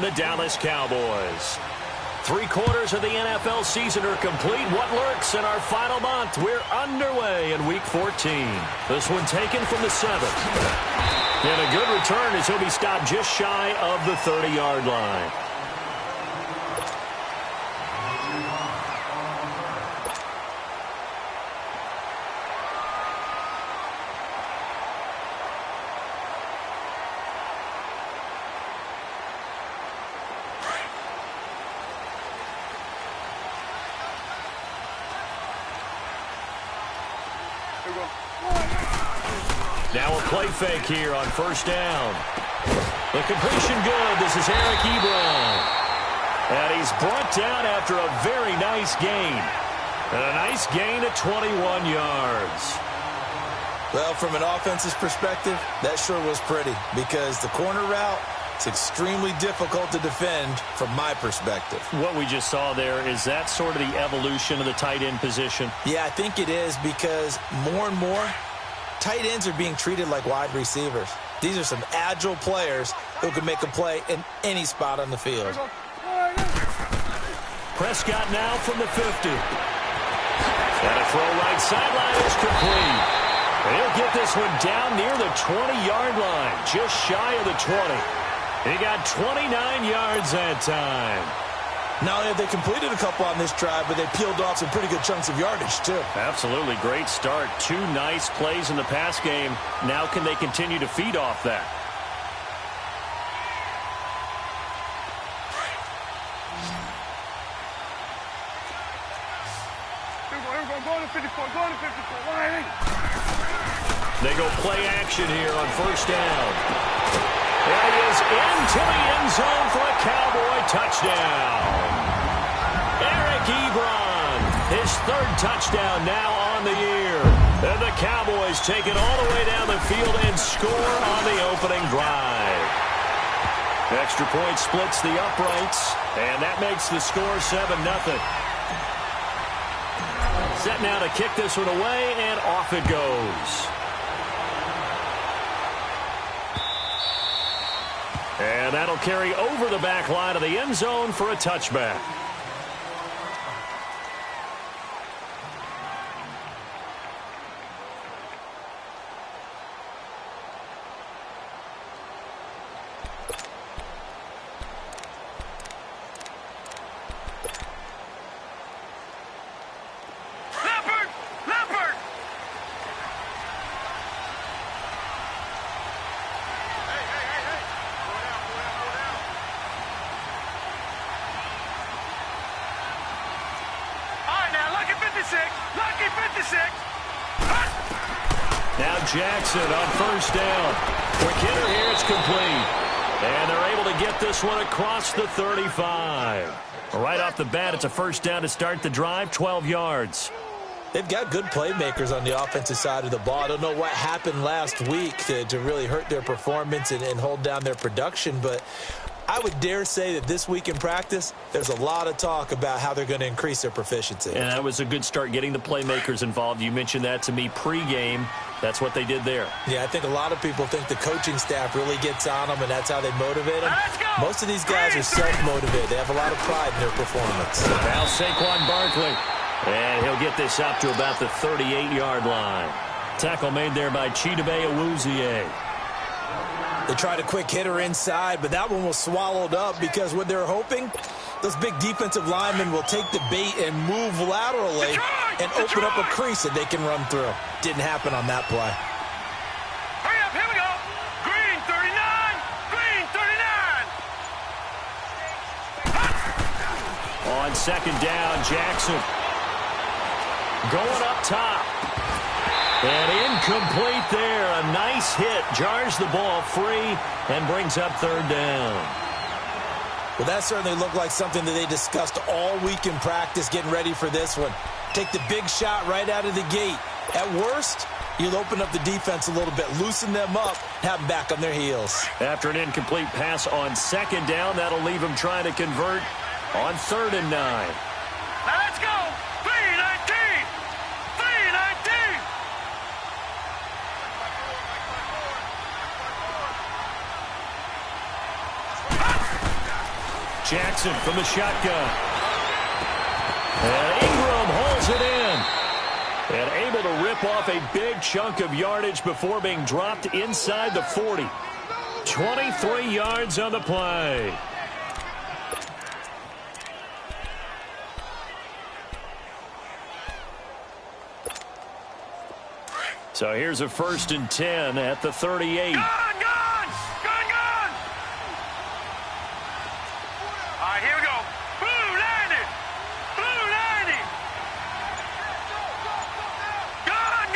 the Dallas Cowboys. 3/4 of the NFL season are complete. What lurks in our final month? We're underway in Week 14. This one taken from the 7th. And a good return as he'll be stopped just shy of the 30-yard line. Now a play fake here on first down. The completion good. This is Eric Ebron. And he's brought down after a very nice gain. And a nice gain at 21 yards. Well, from an offense's perspective, that sure was pretty because the corner route is extremely difficult to defend from my perspective. What we just saw there, is that sort of the evolution of the tight end position? Yeah, I think it is because more and more, tight ends are being treated like wide receivers. These are some agile players who can make a play in any spot on the field. Prescott now from the 50. And a throw right sideline is complete. And he'll get this one down near the 20-yard line, just shy of the 20. He got 29 yards that time. Not only have they completed a couple on this drive, but they peeled off some pretty good chunks of yardage, too. Absolutely. Great start. 2 nice plays in the pass game. Now can they continue to feed off that? They go play action here on first down. And he is into the end zone for a Cowboy touchdown. Eric Ebron, his 3rd touchdown now on the year. And the Cowboys take it all the way down the field and score on the opening drive. Extra point splits the uprights, and that makes the score 7-0. Set now to kick this one away, and off it goes. And that'll carry over the back line of the end zone for a touchback. Now Jackson on first down. Quick hitter here, it's complete. And they're able to get this one across the 35. Right off the bat, it's a first down to start the drive, 12 yards. They've got good playmakers on the offensive side of the ball. I don't know what happened last week to really hurt their performance and hold down their production, but I would dare say that this week in practice, there's a lot of talk about how they're going to increase their proficiency. And that was a good start getting the playmakers involved. You mentioned that to me pregame. That's what they did there. Yeah, I think a lot of people think the coaching staff really gets on them, and that's how they motivate them. Most of these guys are self-motivated. They have a lot of pride in their performance. Now Saquon Barkley. And he'll get this up to about the 38-yard line. Tackle made there by Chidobe Awuzie. They tried a quick hitter inside, but that one was swallowed up because what they're hoping, those big defensive linemen will take the bait and move laterally and open up a crease that they can run through. Didn't happen on that play. Hurry up, here we go. Green 39, green 39. On second down, Jackson going up top. And incomplete there. A nice hit. Jars the ball free and brings up third down. Well, that certainly looked like something that they discussed all week in practice getting ready for this one. Take the big shot right out of the gate. At worst, you'll open up the defense a little bit, loosen them up, have them back on their heels. After an incomplete pass on second down, that'll leave them trying to convert on 3rd and 9. Now let's go. 3-19. 3-19. Jackson from the shotgun. And Ingram holds it in. And able to rip off a big chunk of yardage before being dropped inside the 40. 23 yards on the play. So here's a 1st and 10 at the 38. Gone! All right, here we go. Blue 90! Blue 90! Gone!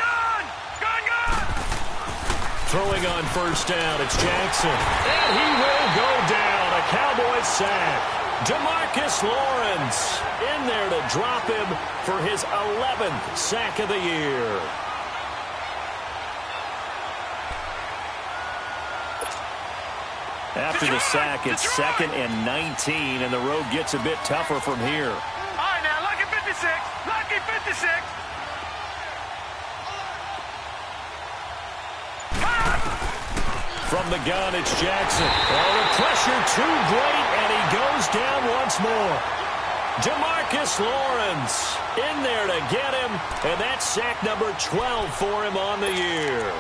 Throwing on 1st down, it's Jackson. And he will go down. A Cowboys sack. DeMarcus Lawrence in there to drop him for his 11th sack of the year. After the sack, it's 2nd and 19, and the road gets a bit tougher from here. All right, now, lucky 56. Lucky 56. From the gun, it's Jackson. Oh, the pressure too great, and he goes down once more. DeMarcus Lawrence in there to get him, and that's sack number 12 for him on the year.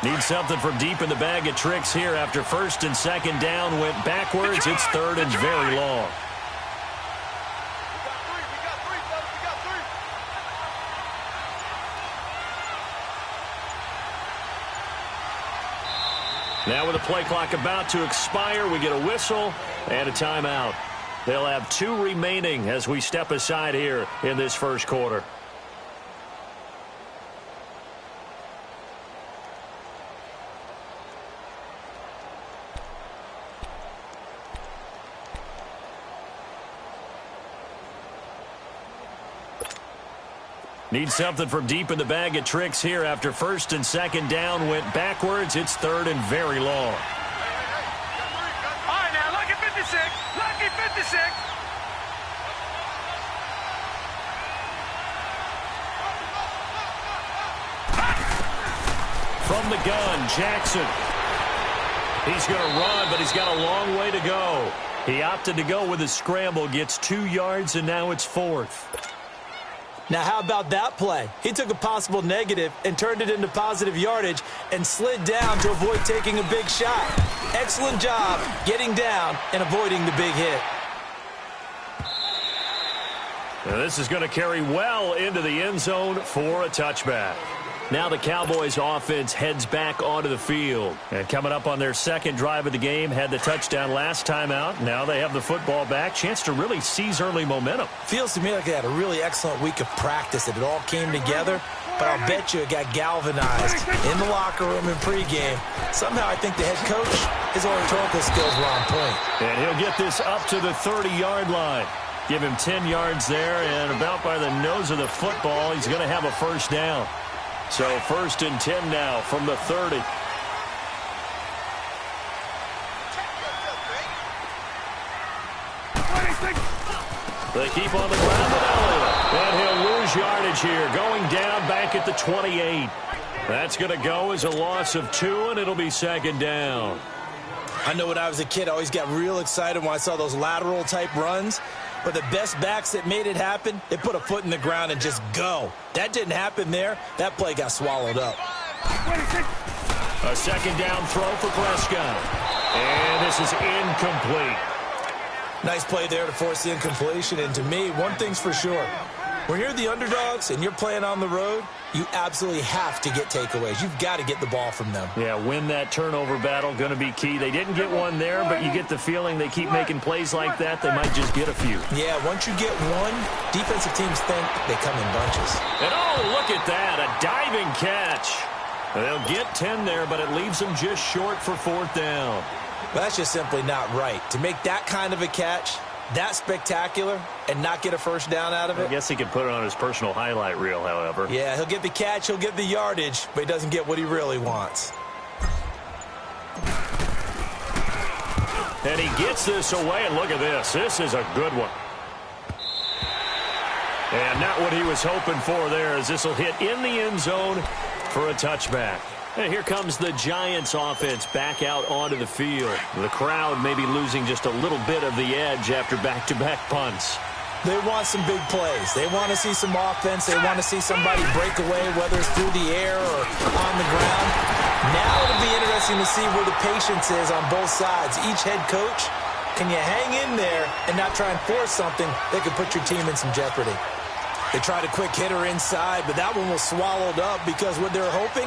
Need something from deep in the bag of tricks here after 1st and 2nd down went backwards. It's 3rd and very long. Now with the play clock about to expire, we get a whistle and a timeout. They'll have 2 remaining as we step aside here in this 1st quarter. Need something from deep in the bag of tricks here after 1st and 2nd down went backwards. It's 3rd and very long. All right, now, lucky 56. Lucky 56. From the gun, Jackson. He's going to run, but he's got a long way to go. He opted to go with a scramble, gets 2 yards, and now it's 4th. Now, how about that play? He took a possible negative and turned it into positive yardage and slid down to avoid taking a big shot. Excellent job getting down and avoiding the big hit. Now this is going to carry well into the end zone for a touchback. Now the Cowboys offense heads back onto the field. And coming up on their 2nd drive of the game, had the touchdown last time out. Now they have the football back. Chance to really seize early momentum. Feels to me like they had a really excellent week of practice, that it all came together. But I'll bet you it got galvanized in the locker room in pregame. Somehow I think the head coach, his oratorical skills were on point. And he'll get this up to the 30-yard line. Give him 10 yards there, and about by the nose of the football, he's going to have a 1st down. So 1st and 10 now from the 30. They keep on the ground with Elliott. And he'll lose yardage here, going down back at the 28. That's going to go as a loss of 2, and it'll be 2nd down. I know when I was a kid, I always got real excited when I saw those lateral-type runs. But the best backs that made it happen, they put a foot in the ground and just go. That didn't happen there. That play got swallowed up. A 2nd down throw for Prescott. And this is incomplete. Nice play there to force the incompletion. And to me, one thing's for sure. When you're the underdogs and you're playing on the road, you absolutely have to get takeaways. You've got to get the ball from them. Yeah, win that turnover battle, going to be key. They didn't get one there, but you get the feeling they keep making plays like that, they might just get a few. Yeah, once you get one, defensive teams think they come in bunches. And oh, look at that, a diving catch. They'll get 10 there, but it leaves them just short for 4th down. Well, that's just simply not right. To make that kind of a catch, that spectacular, and not get a 1st down out of it. I guess he could put it on his personal highlight reel, however. Yeah, he'll get the catch, he'll get the yardage, but he doesn't get what he really wants. And he gets this away, and look at this. This is a good one. And not what he was hoping for there, as this will hit in the end zone for a touchback. And here comes the Giants offense back out onto the field. The crowd may be losing just a little bit of the edge after back-to-back punts. They want some big plays. They want to see some offense. They want to see somebody break away, whether it's through the air or on the ground. Now it'll be interesting to see where the patience is on both sides. Each head coach, can you hang in there and not try and force something that could put your team in some jeopardy? They tried a quick hitter inside, but that one was swallowed up because what they're hoping,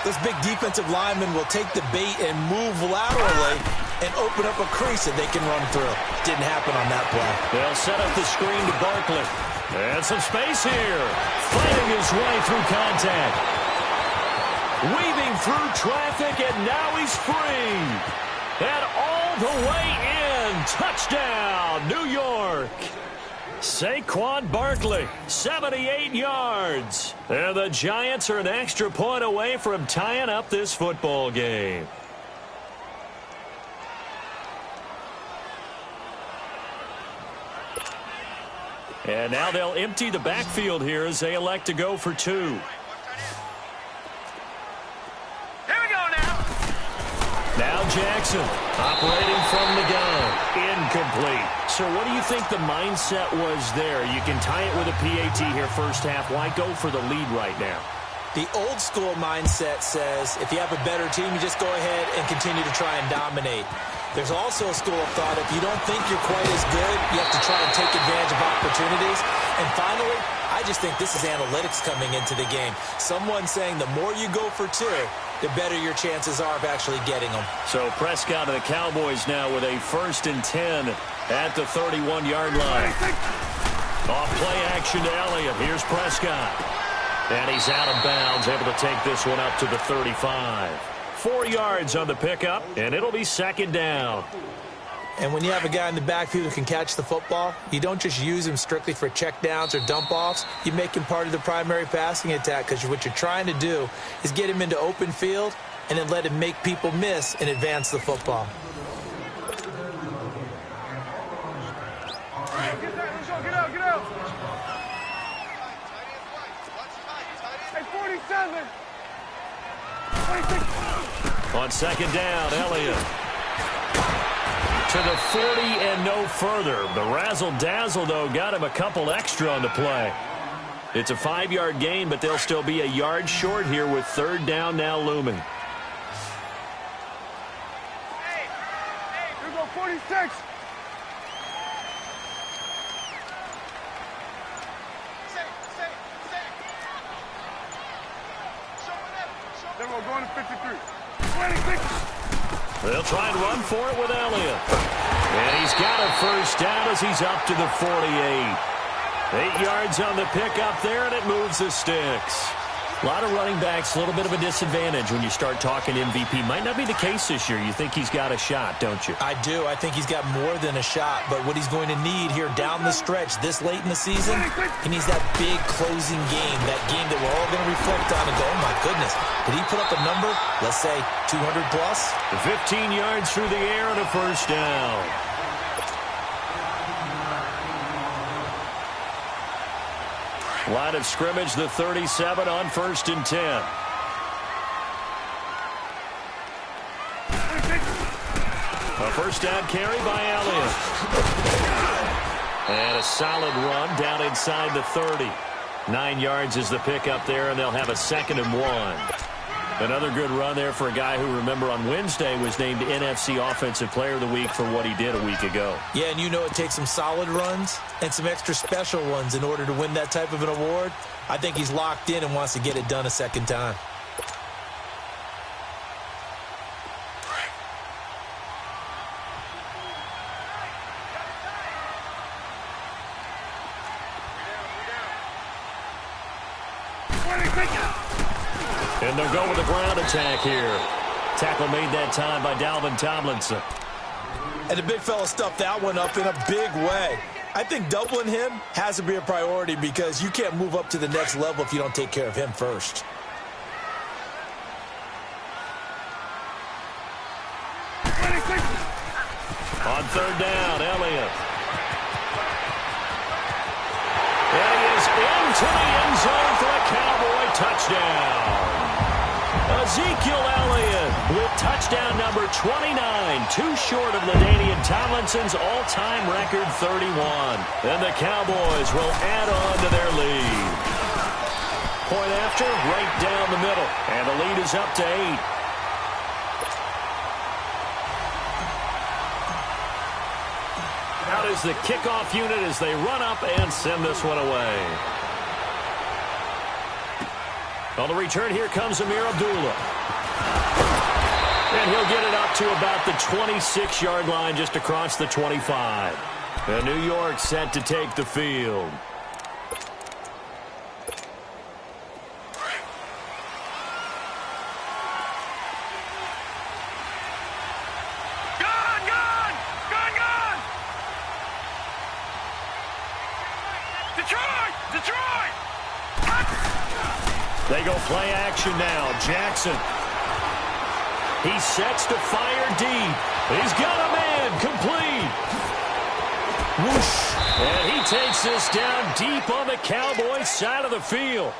this big defensive lineman will take the bait and move laterally and open up a crease that they can run through. Didn't happen on that play. They'll set up the screen to Barkley. And some space here. Fighting his way through contact. Weaving through traffic, and now he's free. And all the way in. Touchdown, New York. Saquon Barkley, 78 yards. And the Giants are an extra point away from tying up this football game. And now they'll empty the backfield here as they elect to go for two. Here we go now. Now Jackson operating from the gun. Incomplete. So what do you think the mindset was there? You can tie it with a PAT here first half. Why go for the lead right now? The old school mindset says if you have a better team, you just go ahead and continue to try and dominate. There's also a school of thought, if you don't think you're quite as good, you have to try and take advantage of opportunities. And finally, I just think this is analytics coming into the game. Someone saying the more you go for two, the better your chances are of actually getting them. So Prescott and the Cowboys now with a 1st and 10 at the 31-yard line. Off play action to Elliott. Here's Prescott. And he's out of bounds, able to take this one up to the 35. 4 yards on the pickup, and it'll be 2nd down. And when you have a guy in the backfield who can catch the football, you don't just use him strictly for checkdowns or dump-offs. You make him part of the primary passing attack because what you're trying to do is get him into open field and then let him make people miss and advance the football. Get out. Hey, 47. 26. On 2nd down, Elliott. To the 40 and no further. The razzle-dazzle, though, got him a couple extra on the play. It's a 5-yard gain, but they'll still be a yard short here with 3rd down now looming. Hey, here we go, 46. Then we're going to 53. 26. They'll try and run for it with Elliott. And he's got a 1st down as he's up to the 48. 8 yards on the pickup there, and it moves the sticks. A lot of running backs, a little bit of a disadvantage when you start talking MVP. Might not be the case this year. You think he's got a shot, don't you? I do. I think he's got more than a shot. But what he's going to need here down the stretch this late in the season, he needs that big closing game, that game that we're all going to reflect on and go, oh, my goodness, did he put up a number, let's say 200 plus? 15 yards through the air and a 1st down. Line of scrimmage, the 37 on 1st and 10. A 1st down carry by Elliott. And a solid run down inside the 30. 9 yards is the pickup there, and they'll have a 2nd and 1. Another good run there for a guy who, remember, on Wednesday was named NFC Offensive Player of the Week for what he did a week ago. Yeah, and you know it takes some solid runs and some extra special ones in order to win that type of an award. I think he's locked in and wants to get it done a 2nd time. And they'll go with a ground attack here. Tackle made that time by Dalvin Tomlinson. And the big fella stuffed that one up in a big way. I think doubling him has to be a priority because you can't move up to the next level if you don't take care of him first. On 3rd down, Elliott. And he is into the end zone for a Cowboy touchdown. A Ezekiel Elliott with touchdown number 29, too short of LaDainian Tomlinson's all-time record 31. And the Cowboys will add on to their lead. Point after, right down the middle. And the lead is up to 8. Out is the kickoff unit as they run up and send this one away. On the return, here comes Amir Abdullah. And he'll get it up to about the 26-yard line, just across the 25. And New York set to take the field. Detroit! They go play action now. Jackson. He sets to fire deep. He's got a man. Complete. Whoosh. And he takes this down deep on the Cowboys side of the field.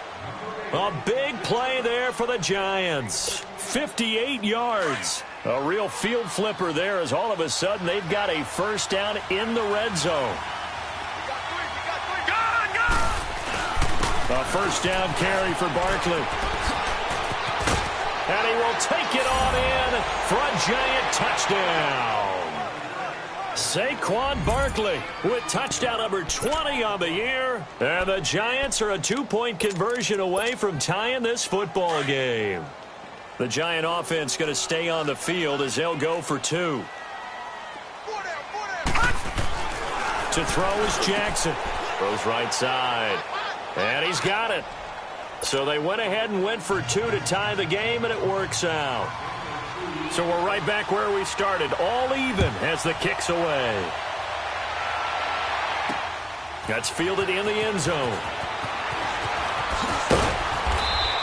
A big play there for the Giants. 58 yards. A real field flipper there as all of a sudden they've got a first down in the red zone. A first down carry for Barkley. And he will take it on in for a Giant touchdown. Saquon Barkley with touchdown number 20 on the year. And the Giants are a 2-point conversion away from tying this football game. The Giant offense going to stay on the field as they'll go for 2. To throw is Jackson. Throws right side. And he's got it. So they went ahead and went for 2 to tie the game, and it works out. So we're right back where we started, all even as the kick's away. That's fielded in the end zone.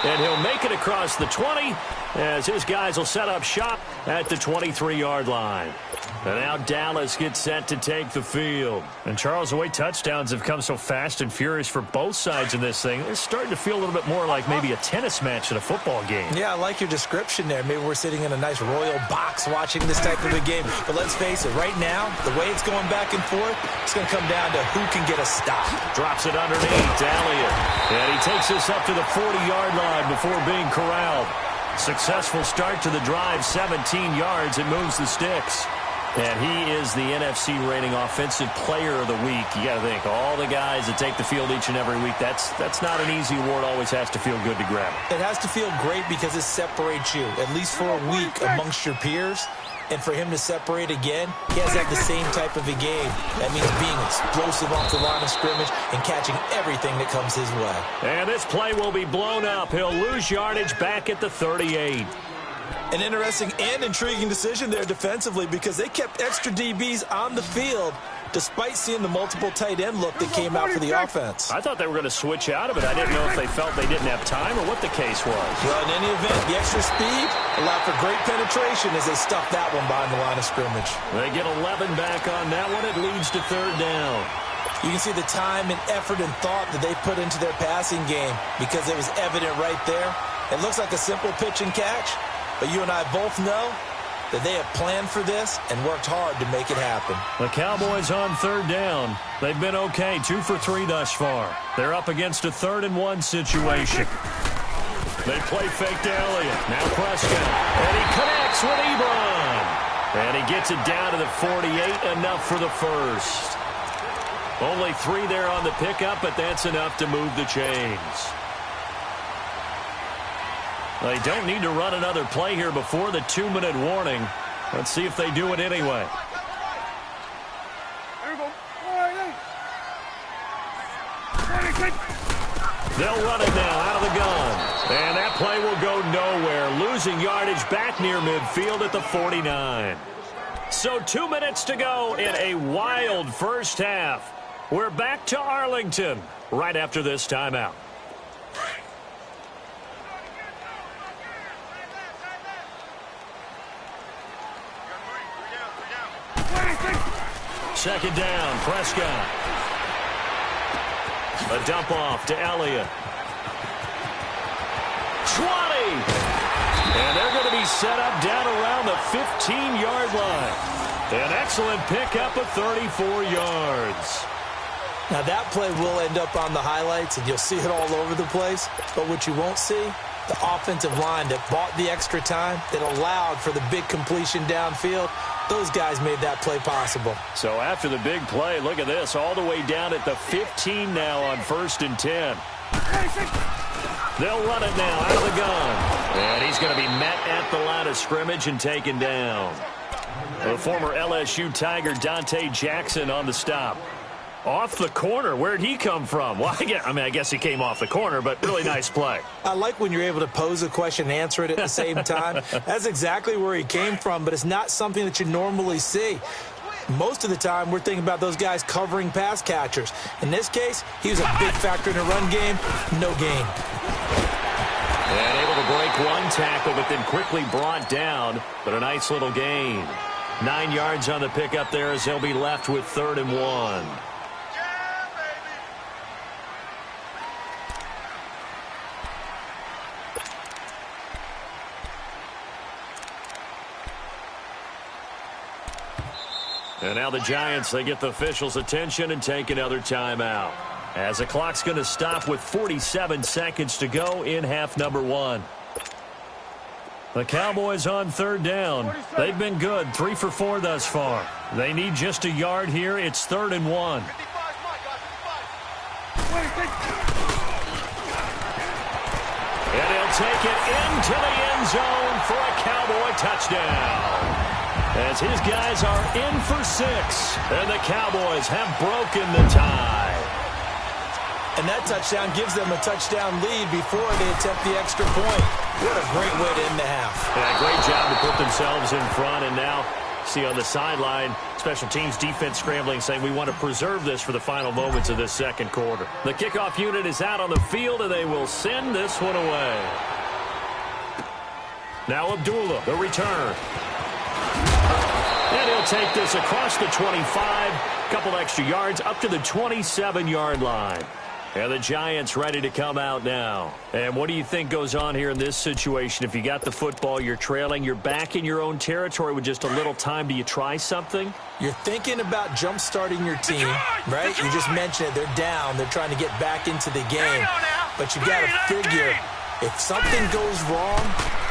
And he'll make it across the 20 as his guys will set up shop at the 23-yard line. And now Dallas gets set to take the field. And, Charles, the way touchdowns have come so fast and furious for both sides in this thing, it's starting to feel a little bit more like maybe a tennis match in a football game. Yeah, I like your description there. Maybe we're sitting in a nice royal box watching this type of a game. But let's face it, right now, the way it's going back and forth, it's going to come down to who can get a stop. Drops it underneath, Elliott. And he takes this up to the 40-yard line before being corralled. Successful start to the drive, 17 yards. It moves the sticks. And he is the NFC rating offensive player of the week. You got to think, all the guys that take the field each and every week, that's not an easy award. Always has to feel good to grab it. It has to feel great because it separates you, at least for a week, amongst your peers. And for him to separate again, he has to have the same type of a game. That means being explosive off the line of scrimmage and catching everything that comes his way. And this play will be blown up. He'll lose yardage back at the 38. An interesting and intriguing decision there defensively because they kept extra DBs on the field despite seeing the multiple tight end look that came out for the offense. I thought they were going to switch out of it. I didn't know if they felt they didn't have time or what the case was. Well, in any event, the extra speed allowed for great penetration as they stuffed that one behind the line of scrimmage. They get 11 back on that one. It leads to third down. You can see the time and effort and thought that they put into their passing game because it was evident right there. It looks like a simple pitch and catch. But you and I both know that they have planned for this and worked hard to make it happen. The Cowboys on third down. They've been okay, 2 for 3 thus far. They're up against a 3rd-and-1 situation. They play fake to Elliott. Now Prescott. And he connects with Ebron. And he gets it down to the 48, enough for the first. Only 3 there on the pickup, but that's enough to move the chains. They don't need to run another play here before the 2-minute warning. Let's see if they do it anyway. They'll run it now out of the gun. And that play will go nowhere, losing yardage back near midfield at the 49. So 2 minutes to go in a wild first half. We're back to Arlington right after this timeout. Second down, Prescott. A dump off to Elliott. 20! he's set up down around the 15-yard line. An excellent pickup of 34 yards. Now, that play will end up on the highlights, and you'll see it all over the place. But what you won't see, the offensive line that bought the extra time, that allowed for the big completion downfield, those guys made that play possible. So after the big play, look at this, all the way down at the 15 now on 1st and 10. They'll run it now out of the gun. And he's going to be met at the line of scrimmage and taken down. The former LSU Tiger Dante Jackson on the stop. Off the corner. Where'd he come from? Well, I guess he came off the corner, but really nice play. I like when you're able to pose a question and answer it at the same time. That's exactly where he came from, but it's not something that you normally see. Most of the time, we're thinking about those guys covering pass catchers. In this case, he was a big factor in the run game. No gain. And able to break one tackle, but then quickly brought down. But a nice little gain. 9 yards on the pickup there as they'll be left with 3rd and 1. And now the Giants, they get the officials' attention and take another timeout. As the clock's going to stop with 47 seconds to go in half number 1. The Cowboys on 3rd down. They've been good, 3 for 4 thus far. They need just a yard here. It's 3rd and 1. And he'll take it into the end zone for a Cowboy touchdown. As his guys are in for 6, and the Cowboys have broken the tie. And that touchdown gives them a touchdown lead before they attempt the extra point. What a great way to end the half. Yeah, great job to put themselves in front, and now see on the sideline, special teams defense scrambling, saying we want to preserve this for the final moments of this second quarter. The kickoff unit is out on the field, and they will send this one away. Now Abdullah, the return. And he'll take this across the 25, couple extra yards up to the 27-yard line. And the Giants ready to come out now. And what do you think goes on here in this situation? If you got the football, you're trailing, you're back in your own territory with just a little time. Do you try something? You're thinking about jump-starting your team, right? You just mentioned it. They're down. They're trying to get back into the game. But you got to figure, if something goes wrong,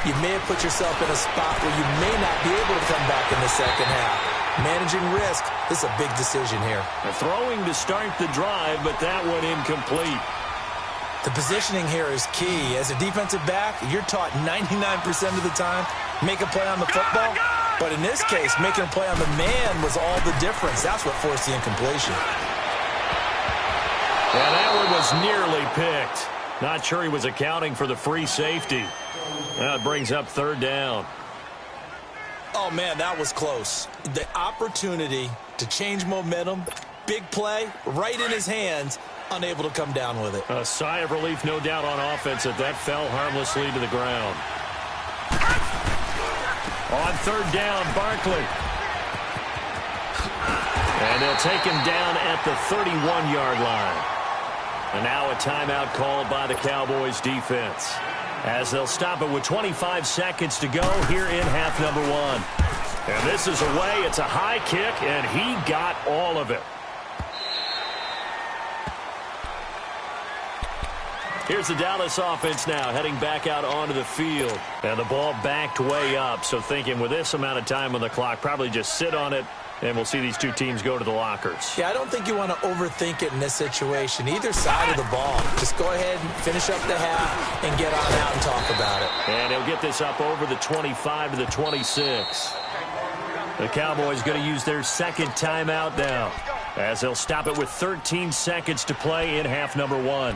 you may have put yourself in a spot where you may not be able to come back in the second half. Managing risk, this is a big decision here. Throwing to start the drive, but that one incomplete. The positioning here is key. As a defensive back, you're taught 99% of the time, make a play on the football. But in this case, making a play on the man was all the difference. That's what forced the incompletion. Yeah, that one was nearly picked. Not sure he was accounting for the free safety. That brings up 3rd down. Oh, man, that was close. The opportunity to change momentum, big play, right in his hands, unable to come down with it. A sigh of relief, no doubt, on offense that fell harmlessly to the ground. On 3rd down, Barkley. And they'll take him down at the 31-yard line. And now a timeout called by the Cowboys defense, as they'll stop it with 25 seconds to go here in half number 1. And this is away. It's a high kick, and he got all of it. Here's the Dallas offense now heading back out onto the field. And the ball backed way up, so thinking with this amount of time on the clock, probably just sit on it, and we'll see these two teams go to the lockers. Yeah, I don't think you want to overthink it in this situation. Either side of the ball. Just go ahead and finish up the half and get on out and talk about it. And he'll get this up over the 25 to the 26. The Cowboys going to use their 2nd timeout now, as they'll stop it with 13 seconds to play in half number 1.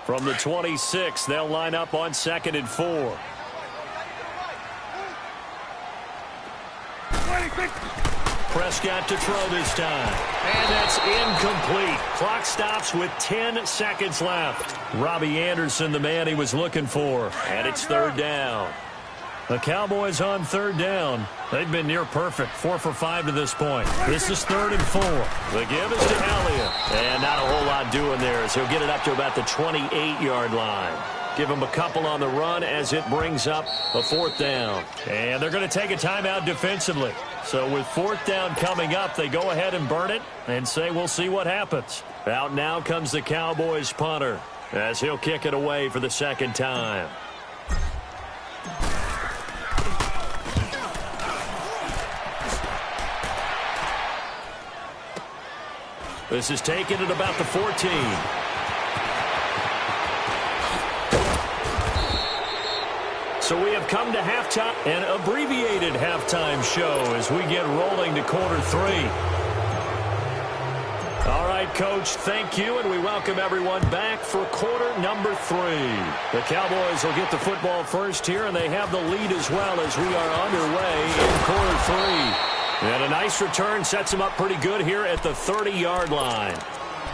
From the 26, they'll line up on 2nd and 4. Prescott to throw this time. And that's incomplete. Clock stops with 10 seconds left. Robbie Anderson, the man he was looking for. And it's 3rd down. The Cowboys on 3rd down. They've been near perfect. 4 for 5 to this point. This is 3rd and 4. The give is to Elliott. And not a whole lot doing there, as he'll get it up to about the 28-yard line. Give them a couple on the run as it brings up a 4th down. And they're going to take a timeout defensively. So with 4th down coming up, they go ahead and burn it and say we'll see what happens. Out now comes the Cowboys punter as he'll kick it away for the 2nd time. This is taken at about the 14. So we have come to halftime, an abbreviated halftime show as we get rolling to quarter 3. All right, Coach, thank you, and we welcome everyone back for quarter number 3. The Cowboys will get the football first here, and they have the lead as well as we are underway in quarter 3. And a nice return sets them up pretty good here at the 30-yard line.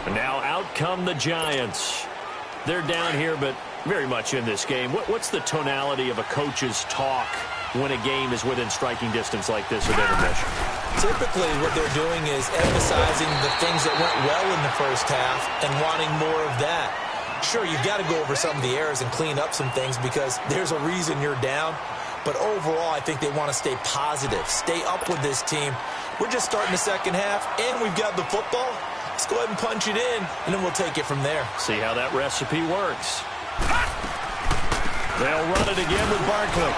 And now out come the Giants. They're down here, but very much in this game. What's the tonality of a coach's talk when a game is within striking distance like this at intermission? Typically, what they're doing is emphasizing the things that went well in the first half and wanting more of that. Sure, you've got to go over some of the errors and clean up some things because there's a reason you're down. But overall, I think they want to stay positive, stay up with this team. We're just starting the second half, and we've got the football. Let's go ahead and punch it in, and then we'll take it from there. See how that recipe works. They'll run it again with Barkley.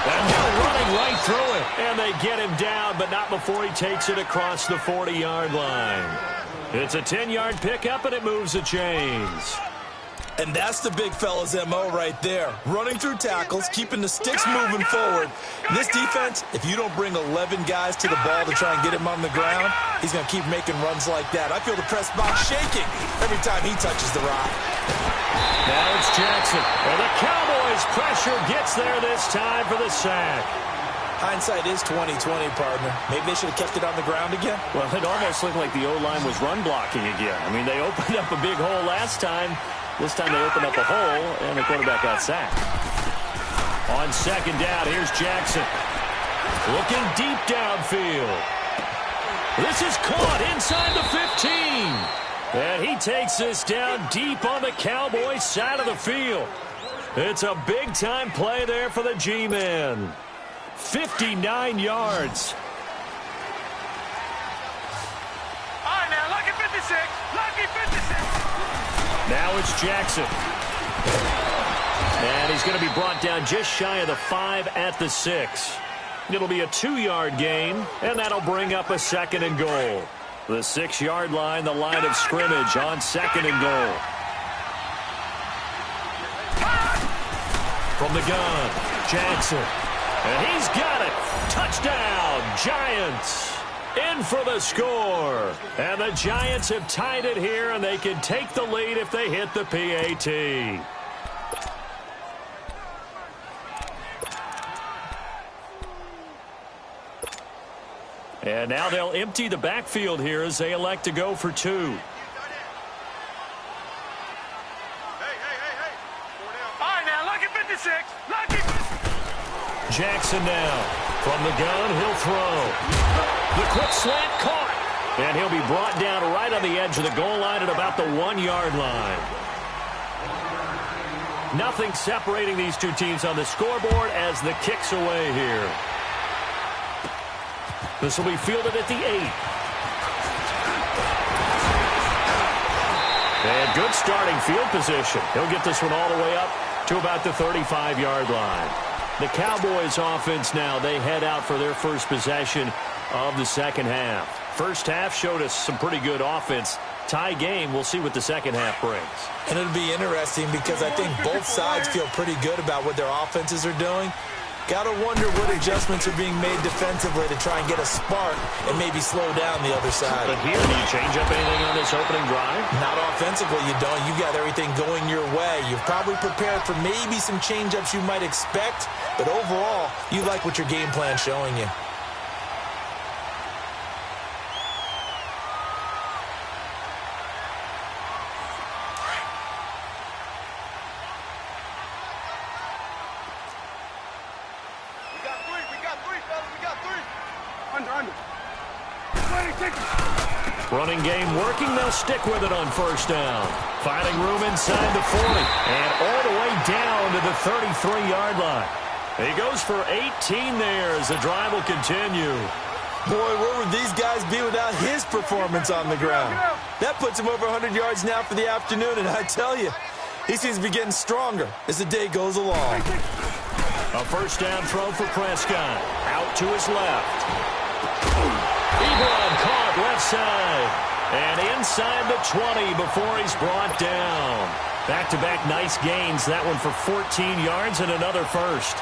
And they're running right through it. And they get him down, but not before he takes it across the 40-yard line. It's a 10-yard pickup, and it moves the chains. And that's the big fella's M.O. right there. Running through tackles, keeping the sticks moving forward. This defense, if you don't bring 11 guys to the ball to try and get him on the ground, he's going to keep making runs like that. I feel the press box shaking every time he touches the rock. Now it's Jackson. And the Cowboys' pressure gets there this time for the sack. Hindsight is 20/20, partner. Maybe they should have kept it on the ground again. Well, it almost looked like the O-line was run blocking again. I mean, they opened up a big hole last time. This time they open up a hole, and the quarterback got sacked. On 2nd down, here's Jackson. Looking deep downfield. This is caught inside the 15. And he takes this down deep on the Cowboys side of the field. It's a big-time play there for the G-men. 59 yards. All right, now, lucky 56. Lucky 56. Now it's Jackson. And he's going to be brought down just shy of the 5 at the 6. It'll be a 2-yard gain, and that'll bring up a 2nd and goal. The 6-yard line, the line of scrimmage on 2nd and goal. From the gun, Jackson. And he's got it. Touchdown, Giants. In for the score. And the Giants have tied it here, and they can take the lead if they hit the PAT. And now they'll empty the backfield here as they elect to go for 2. All right, now, lucky 56. Lucky 56. Jackson now. From the gun, he'll throw. The quick slant caught. And he'll be brought down right on the edge of the goal line at about the 1-yard line. Nothing separating these two teams on the scoreboard as the kick's away here. This will be fielded at the 8. And good starting field position. He'll get this one all the way up to about the 35-yard line. The Cowboys offense now, they head out for their first possession of the second half. First half showed us some pretty good offense. Tie game, we'll see what the second half brings. And it'll be interesting because I think both sides feel pretty good about what their offenses are doing. Got to wonder what adjustments are being made defensively to try and get a spark and maybe slow down the other side. But here, do you change up anything on this opening drive? Not offensively, you don't. You got everything going your way. You've probably prepared for maybe some change-ups you might expect, but overall, you like what your game plan's showing you. We got three, fellas. We got three. Under. Running game working. They'll stick with it on first down. Finding room inside the 40. And all the way down to the 33-yard line. He goes for 18 there as the drive will continue. Boy, where would these guys be without his performance on the ground? That puts him over 100 yards now for the afternoon, and I tell you, he seems to be getting stronger as the day goes along. A first down throw for Prescott. Out to his left. Ebron caught left side. And inside the 20 before he's brought down. Back-to-back nice gains. That one for 14 yards and another first.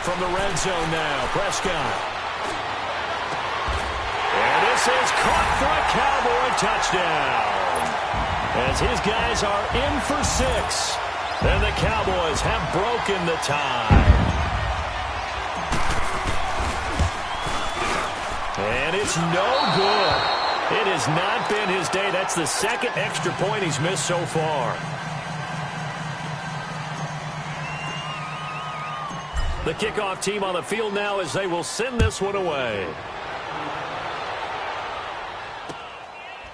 From the red zone now, Prescott. And this is caught for a Cowboy touchdown. As his guys are in for 6. And the Cowboys have broken the tie. And it's no good. It has not been his day. That's the second extra point he's missed so far. The kickoff team on the field now as they will send this one away.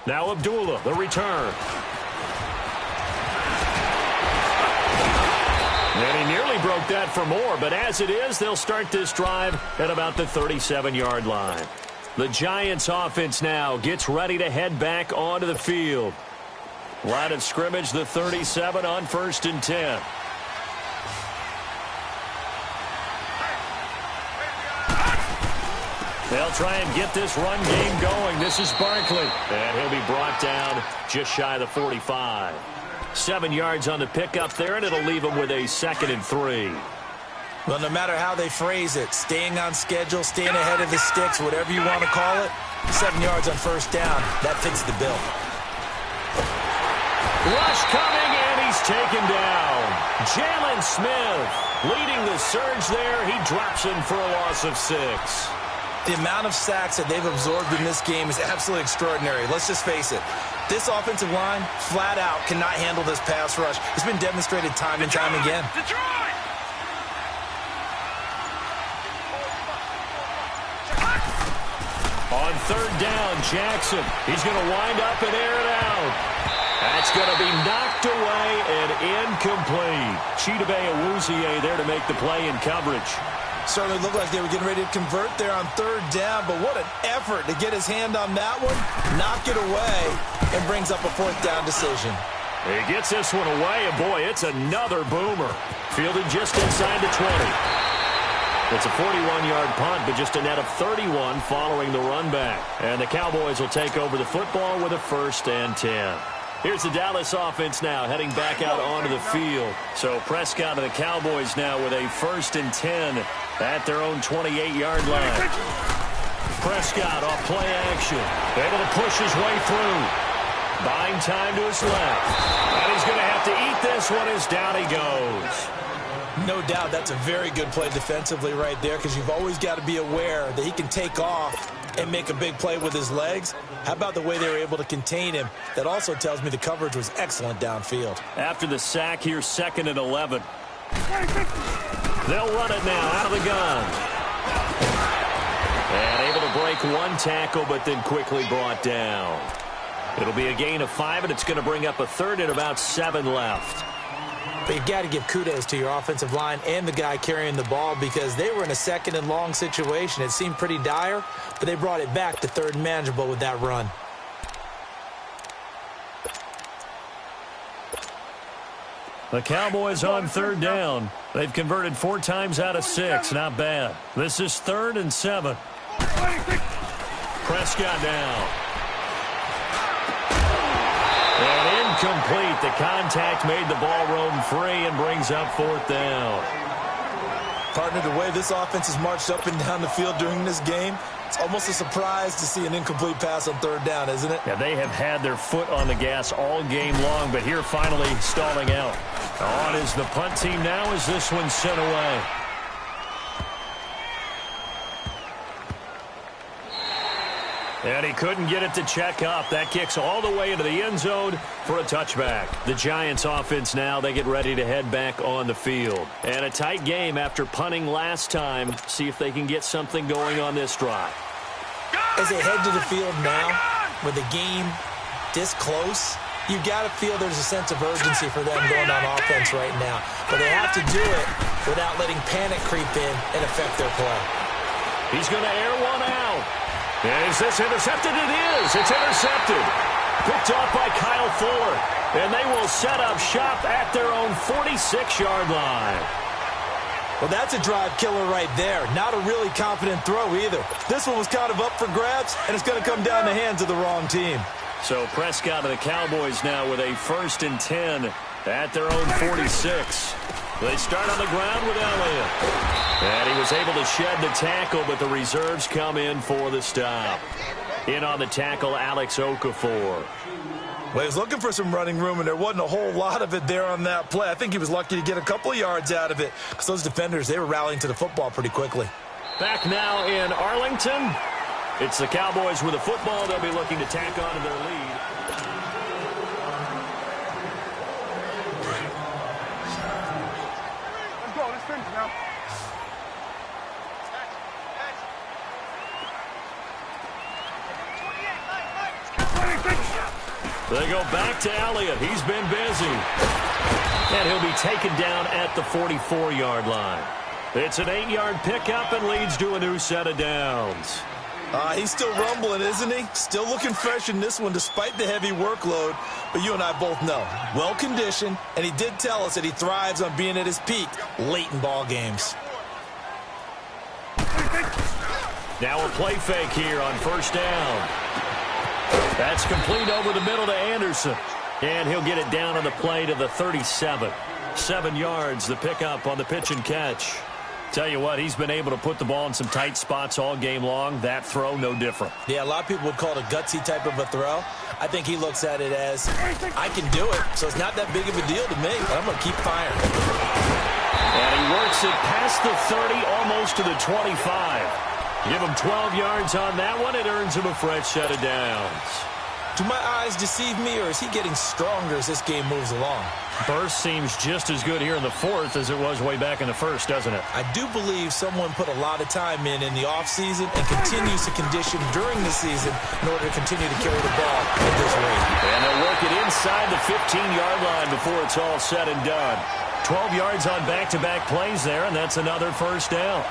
Now Abdullah, the return. And he nearly broke that for more, but as it is, they'll start this drive at about the 37-yard line. The Giants offense now gets ready to head back onto the field. Line of scrimmage, the 37 on 1st and 10. They'll try and get this run game going. This is Barkley. And he'll be brought down just shy of the 45. 7 yards on the pickup there, and it'll leave him with a 2nd and 3. Well, no matter how they phrase it, staying on schedule, staying ahead of the sticks, whatever you want to call it, 7 yards on first down, that fits the bill. Rush coming, and he's taken down. Jalen Smith leading the surge there. He drops in for a loss of 6. The amount of sacks that they've absorbed in this game is absolutely extraordinary. Let's just face it. This offensive line, flat out, cannot handle this pass rush. It's been demonstrated time and time again. On 3rd down, Jackson. He's going to wind up and air it out. That's going to be knocked away and incomplete. Chidobe Awuzie there to make the play in coverage. Certainly looked like they were getting ready to convert there on 3rd down, but what an effort to get his hand on that one, knock it away, and brings up a 4th down decision. He gets this one away, and boy, it's another boomer. Fielded just inside the 20. It's a 41-yard punt, but just a net of 31 following the run back. And the Cowboys will take over the football with a 1st and 10. Here's the Dallas offense now heading back out onto the field. So Prescott and the Cowboys now with a 1st and 10 at their own 28-yard line. Prescott off play action. Able to push his way through. Buying time to his left. And he's going to have to eat this one as down he goes. No doubt that's a very good play defensively right there because you've always got to be aware that he can take off and make a big play with his legs. How about the way they were able to contain him? That also tells me the coverage was excellent downfield. After the sack, here's 2nd and 11. They'll run it now out of the gun. And able to break one tackle, but then quickly brought down. It'll be a gain of 5, and it's going to bring up a 3rd and about 7 left. But you've got to give kudos to your offensive line and the guy carrying the ball because they were in a 2nd and long situation. It seemed pretty dire, but they brought it back to 3rd and manageable with that run. The Cowboys on 3rd down. They've converted 4 times out of 6. Not bad. This is 3rd and 7. Prescott down. And incomplete. The contact made the ball roam free and brings up 4th down. Partner, the way this offense has marched up and down the field during this game, it's almost a surprise to see an incomplete pass on 3rd down, isn't it? Yeah, they have had their foot on the gas all game long, but here finally stalling out. On is the punt team now as this one's sent away. And he couldn't get it to check up. That kicks all the way into the end zone for a touchback. The Giants offense now, they get ready to head back on the field. And a tight game after punting last time. See if they can get something going on this drive. As they head to the field now, with the game this close, you got to feel there's a sense of urgency for them going on offense right now. But they have to do it without letting panic creep in and affect their play. He's going to air one out. Is this intercepted? It is. It's intercepted. Picked off by Kyle Fuller. And they will set up shop at their own 46-yard line. Well, that's a drive killer right there. Not a really confident throw either. This one was kind of up for grabs, and it's going to come down the hands of the wrong team. So Prescott and the Cowboys now with a 1st and 10 at their own 46. They start on the ground with Elliott. And he was able to shed the tackle, but the reserves come in for the stop. In on the tackle, Alex Okafor. Well, he was looking for some running room, and there wasn't a whole lot of it there on that play. I think he was lucky to get a couple of yards out of it because those defenders, they were rallying to the football pretty quickly. Back now in Arlington. It's the Cowboys with the football. They'll be looking to tack on to their lead. Let's go. Let's finish now. They go back to Elliott. He's been busy. And he'll be taken down at the 44-yard line. It's an 8-yard pickup and leads to a new set of downs. He's still rumbling, isn't he? Still looking fresh in this one despite the heavy workload. But you and I both know, well-conditioned, and he did tell us that he thrives on being at his peak late in ball games. Now a play fake here on 1st down. That's complete over the middle to Anderson. And he'll get it down on the play to the 37. 7 yards, the pickup on the pitch and catch. Tell you what, he's been able to put the ball in some tight spots all game long. That throw, no different. Yeah, a lot of people would call it a gutsy type of a throw. I think he looks at it as, I can do it, so it's not that big of a deal to me, but I'm going to keep firing. And he works it past the 30, almost to the 25. Give him 12 yards on that one. It earns him a fresh set of downs. Do my eyes deceive me, or is he getting stronger as this game moves along? Burst seems just as good here in the 4th as it was way back in the 1st, doesn't it? I do believe someone put a lot of time in the offseason and continues to condition during the season in order to continue to carry the ball at this rate. And they'll work it inside the 15-yard line before it's all said and done. 12 yards on back-to-back plays there, and that's another 1st down.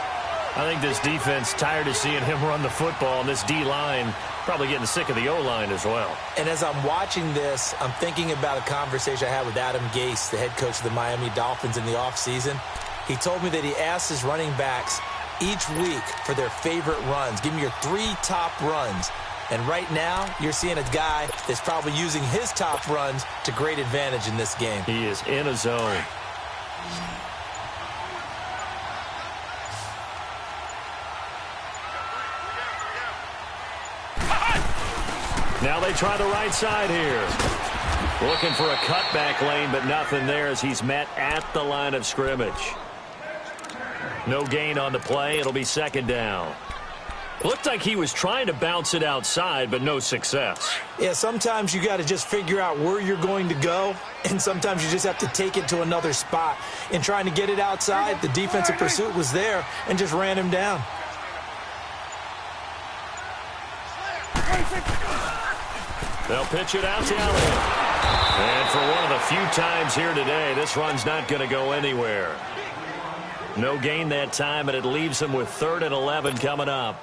I think this defense tired of seeing him run the football, and this D-line probably getting sick of the O-line as well. And as I'm watching this, I'm thinking about a conversation I had with Adam Gase, the head coach of the Miami Dolphins, in the offseason. He told me that he asked his running backs each week for their favorite runs. Give me your 3 top runs. And right now, you're seeing a guy that's probably using his top runs to great advantage in this game. He is in a zone. Now they try the right side here. Looking for a cutback lane, but nothing there as he's met at the line of scrimmage. No gain on the play. It'll be 2nd down. Looked like he was trying to bounce it outside, but no success. Yeah, sometimes you got to just figure out where you're going to go, and sometimes you just have to take it to another spot. In trying to get it outside, the defensive pursuit was there and just ran him down. They'll pitch it out to Elliott. And for one of the few times here today, this run's not going to go anywhere. No gain that time, and it leaves him with 3rd and 11 coming up.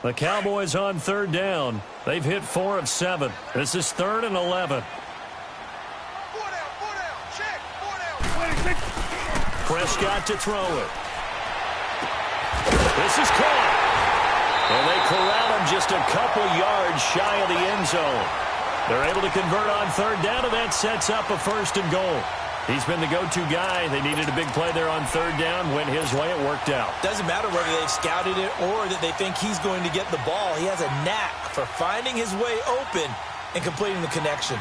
The Cowboys on 3rd down. They've hit 4 of 7. This is 3rd and 11. Prescott to throw it. This is caught. And they corral him just a couple yards shy of the end zone. They're able to convert on 3rd down, and that sets up a 1st and goal. He's been the go-to guy. They needed a big play there on third down. Went his way. It worked out. Doesn't matter whether they've scouted it or that they think he's going to get the ball. He has a knack for finding his way open and completing the connection.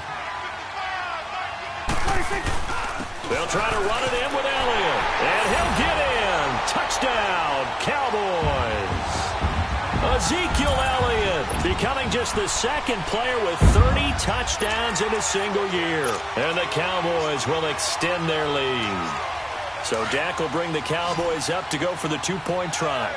They'll try to run it in with Elliott. And he'll get in. Touchdown, Cowboys. Ezekiel Elliott becoming just the second player with 30 touchdowns in a single year. And the Cowboys will extend their lead. So Dak will bring the Cowboys up to go for the 2-point try.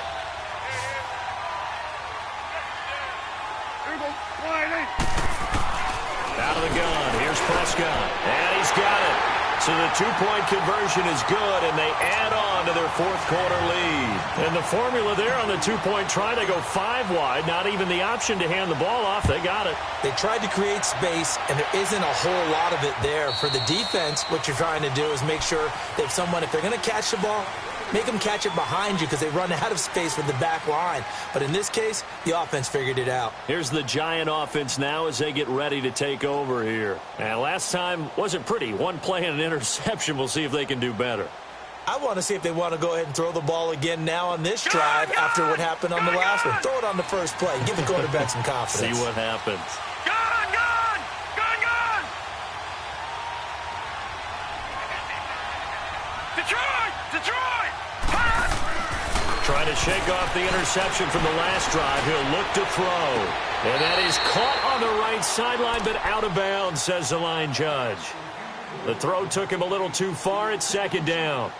Out of the gun, here's Prescott. And he's got it. So the 2-point conversion is good, and they add on to their fourth-quarter lead. And the formula there on the 2-point try, they go 5 wide, not even the option to hand the ball off. They got it. They tried to create space, and there isn't a whole lot of it there. For the defense, what you're trying to do is make sure that if they're going to catch the ball, make them catch it behind you because they run out of space with the back line. But in this case, the offense figured it out. Here's the Giant offense now as they get ready to take over here. And last time wasn't pretty. One play and an interception. We'll see if they can do better. I want to see if they want to go ahead and throw the ball again now on this drive after what happened on the last one. Throw it on the first play. Give the quarterback some confidence. See what happens. Detroit! Trying to shake off the interception from the last drive. He'll look to throw. And that is caught on the right sideline, but out of bounds, says the line judge. The throw took him a little too far. It's second down.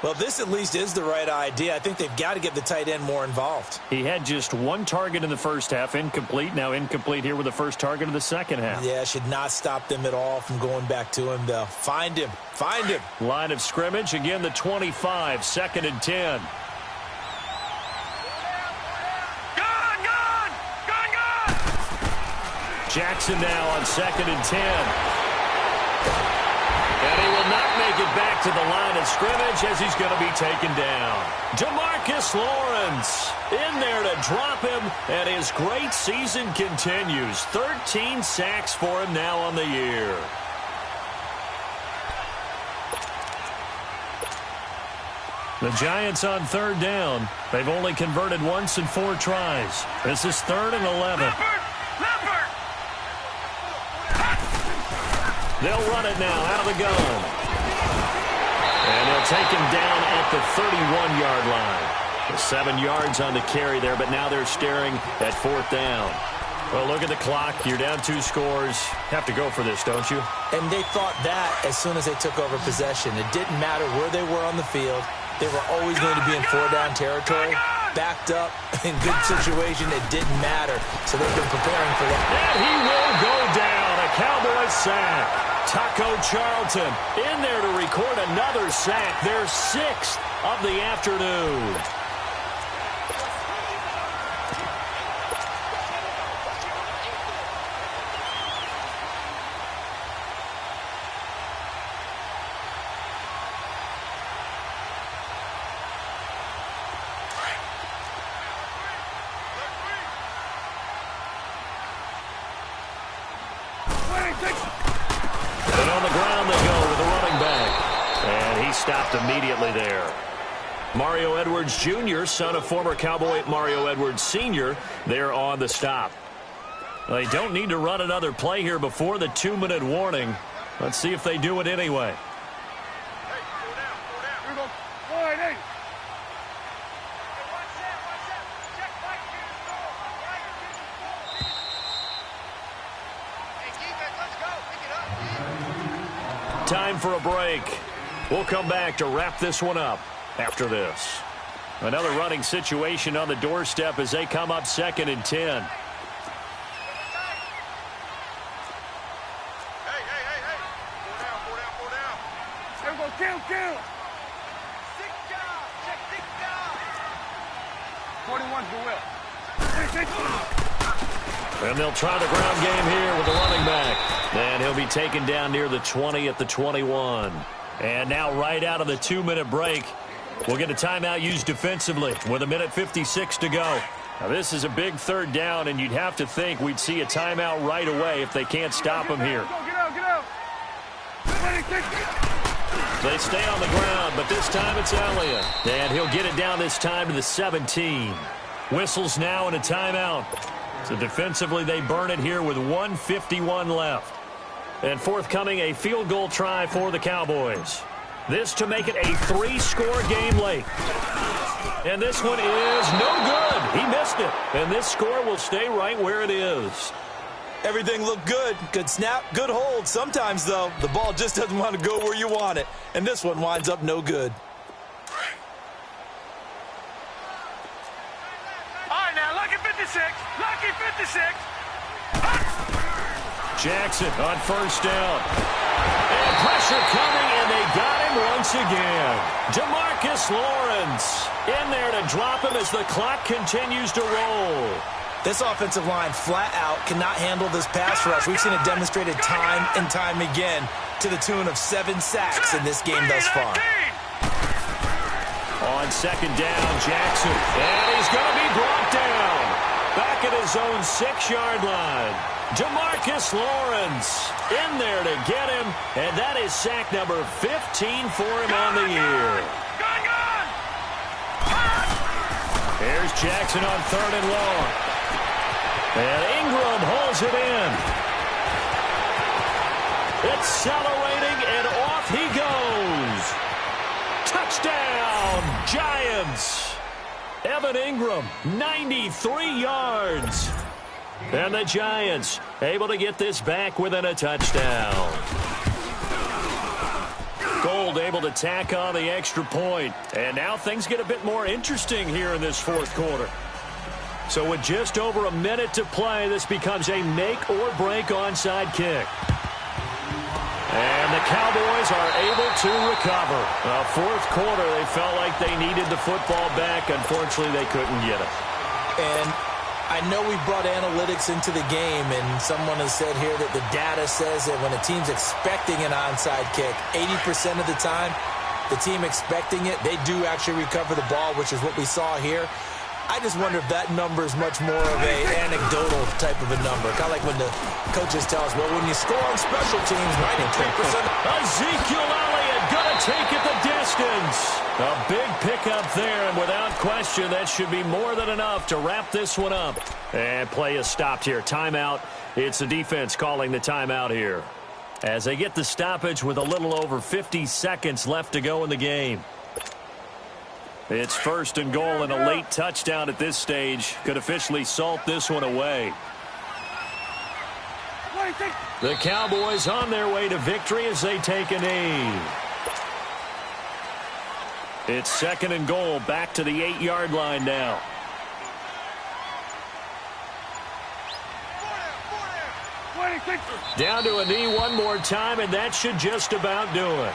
Well, this at least is the right idea. I think they've got to get the tight end more involved. He had just one target in the first half, incomplete. Now incomplete here with the first target of the second half. Yeah, should not stop them at all from going back to him, though. Find him. Find him. Line of scrimmage, again the 25, 2nd and 10. Jackson now on 2nd and 10. And he will not make it back to the line of scrimmage as he's going to be taken down. DeMarcus Lawrence in there to drop him, and his great season continues. 13 sacks for him now on the year. The Giants on third down. They've only converted once in 4 tries. This is 3rd and 11. They'll run it now out of the gun. And they'll take him down at the 31-yard line. 7 yards on the carry there, but now they're staring at 4th down. Well, look at the clock. You're down 2 scores. Have to go for this, don't you? And they thought that as soon as they took over possession. It didn't matter where they were on the field. They were always going to be in 4-down territory. Backed up, in good situation, it didn't matter. So they've been preparing for that. And he will go down. A Cowboy sack. Taco Charlton in there to record another sack. Their 6th of the afternoon. And on the ground they go with the running back. And he stopped immediately there. Mario Edwards Jr., son of former Cowboy Mario Edwards Sr., there on the stop. They don't need to run another play here before the 2-minute warning. Let's see if they do it anyway. Time for a break. We'll come back to wrap this one up after this. Another running situation on the doorstep as they come up 2nd and 10. Kill. 41's the will. And they'll try the ground game here with the running back. And he'll be taken down near the 20 at the 21. And now right out of the 2-minute break, we'll get a timeout used defensively with 1:56 to go. Now this is a big 3rd down, and you'd have to think we'd see a timeout right away if they can't stop him here. Get out. They stay on the ground, but this time it's Elliott. And he'll get it down this time to the 17. Whistles now and a timeout. So defensively, they burn it here with 1:51 left. And forthcoming, a field goal try for the Cowboys. This to make it a 3-score game late. And this one is no good. He missed it. And this score will stay right where it is. Everything looked good. Good snap, good hold. Sometimes, though, the ball just doesn't want to go where you want it. And this one winds up no good. All right, now, lucky 56. Lucky 56. Jackson on first down. And pressure coming, and they got him once again. Demarcus Lawrence in there to drop him as the clock continues to roll. This offensive line flat out cannot handle this pass rush. We've seen it demonstrated time and time again to the tune of 7 sacks in this game thus far. On second down, Jackson. And he's going to be brought down. Back at his own 6-yard line. Demarcus Lawrence in there to get him. And that is sack number 15 for him on the year. Here's Jackson on 3rd and long. And Ingram holds it in. Accelerating, and off he goes. Touchdown, Giants. Evan Ingram, 93 yards. And the Giants able to get this back within a touchdown. Gold able to tack on the extra point. And now things get a bit more interesting here in this 4th quarter. So with just over a minute to play, this becomes a make-or-break onside kick. And the Cowboys are able to recover. 4th quarter, they felt like they needed the football back. Unfortunately, they couldn't get it. And I know we brought analytics into the game, and someone has said here that the data says that when a team's expecting an onside kick, 80% of the time, the team expecting it, they do actually recover the ball, which is what we saw here. I just wonder if that number is much more of an anecdotal type of a number. Kind of like when the coaches tell us, well, when you score on special teams, 93%. Ezekiel Elliott going to take it the distance. A big pickup there, and without question, that should be more than enough to wrap this one up. And play is stopped here. Timeout. It's the defense calling the timeout here. As they get the stoppage with a little over 50 seconds left to go in the game. It's 1st and goal, and a late touchdown at this stage could officially salt this one away. The Cowboys on their way to victory as they take a knee. It's 2nd and goal, back to the 8-yard line now. Down to a knee one more time, and that should just about do it.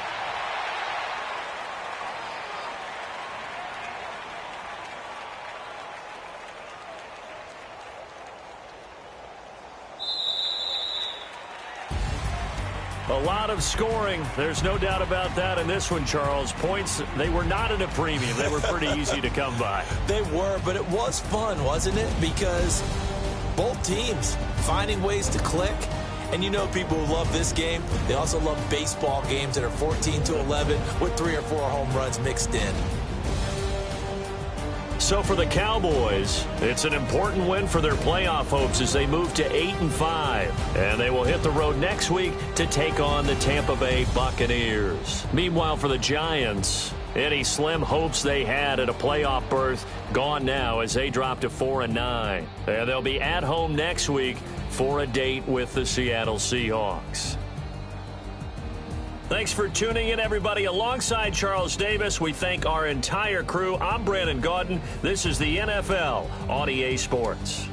A lot of scoring. There's no doubt about that in this one, Charles. Points, they were not at a premium. They were pretty easy to come by. They were, but it was fun, wasn't it? Because both teams finding ways to click. And you know people who love this game, they also love baseball games that are 14-11 with 3 or 4 home runs mixed in. So for the Cowboys, it's an important win for their playoff hopes as they move to 8-5. And they will hit the road next week to take on the Tampa Bay Buccaneers. Meanwhile, for the Giants, any slim hopes they had at a playoff berth gone now as they drop to 4-9. And they'll be at home next week for a date with the Seattle Seahawks. Thanks for tuning in, everybody. Alongside Charles Davis, we thank our entire crew. I'm Brandon Gaudin. This is the NFL on EA Sports.